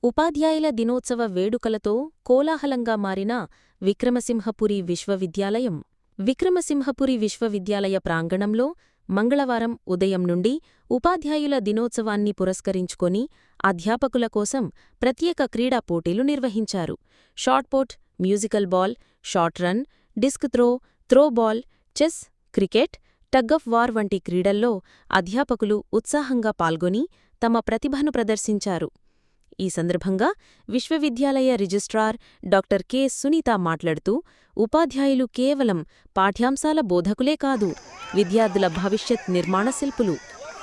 ఉపాధ్యాయుల దినోత్సవ వేడుకలతో కోలాహలంగా మారిన విక్రమసింహపురి విశ్వవిద్యాలయం. విక్రమసింహపురి విశ్వవిద్యాలయ ప్రాంగణంలో మంగళవారం ఉదయం నుండి ఉపాధ్యాయుల దినోత్సవాన్ని పురస్కరించుకొని అధ్యాపకుల కోసం ప్రత్యేక క్రీడా పోటీలు నిర్వహించారు. Shot put, musical ball, short run, disc throw, throwball, chess, cricket, tug of war వంటి క్రీడల్లో అధ్యాపకులు ఉత్సాహంగా పాల్గొని తమ ప్రతిభను ప్రదర్శించారు. ఈ సందర్భంగా విశ్వవిద్యాలయ రిజిస్ట్రార్ డాక్టర్ కె. సునీత మాట్లాడుతూ, ఉపాధ్యాయులు కేవలం పాఠ్యాంశాల బోధకులే కాదు, విద్యార్థుల భవిష్యత్ నిర్మాణ శిల్పులు.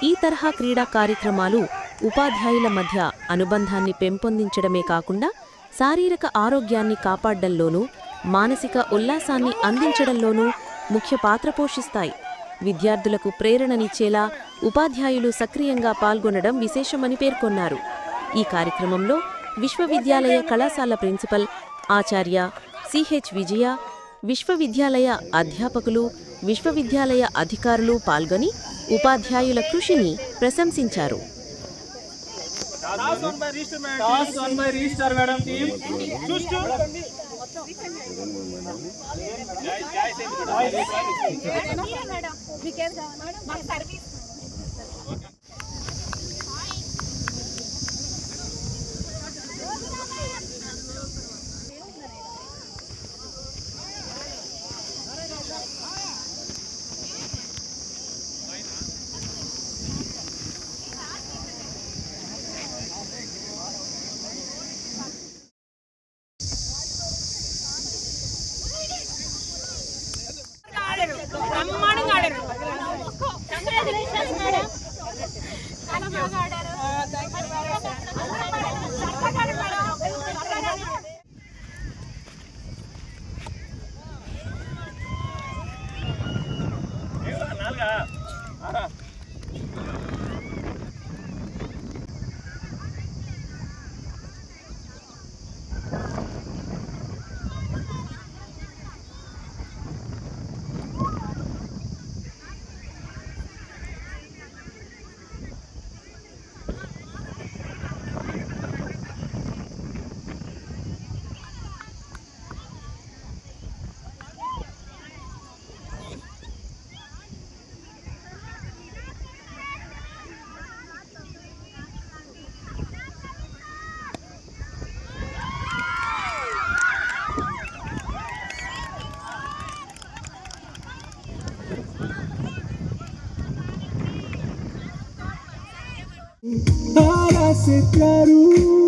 ఈ తరహా క్రీడా కార్యక్రమాలు ఉపాధ్యాయుల మధ్య అనుబంధాన్ని పెంపొందించడమే కాకుండా శారీరక ఆరోగ్యాన్ని కాపాడ్డంలోనూ, మానసిక ఉల్లాసాన్ని అందించడంలోనూ ముఖ్య పాత్ర పోషిస్తాయి. విద్యార్థులకు ప్రేరణనిచ్చేలా ఉపాధ్యాయులు సక్రియంగా పాల్గొనడం విశేషమని పేర్కొన్నారు. ఈ కార్యక్రమంలో విశ్వవిద్యాలయ కళాశాల ప్రిన్సిపల్ ఆచార్య సిహెచ్ విజయ, విశ్వవిద్యాలయ అధ్యాపకులు, విశ్వవిద్యాలయ అధికారులు పాల్గొని ఉపాధ్యాయుల కృషిని ప్రశంసించారు. Ahora se claro.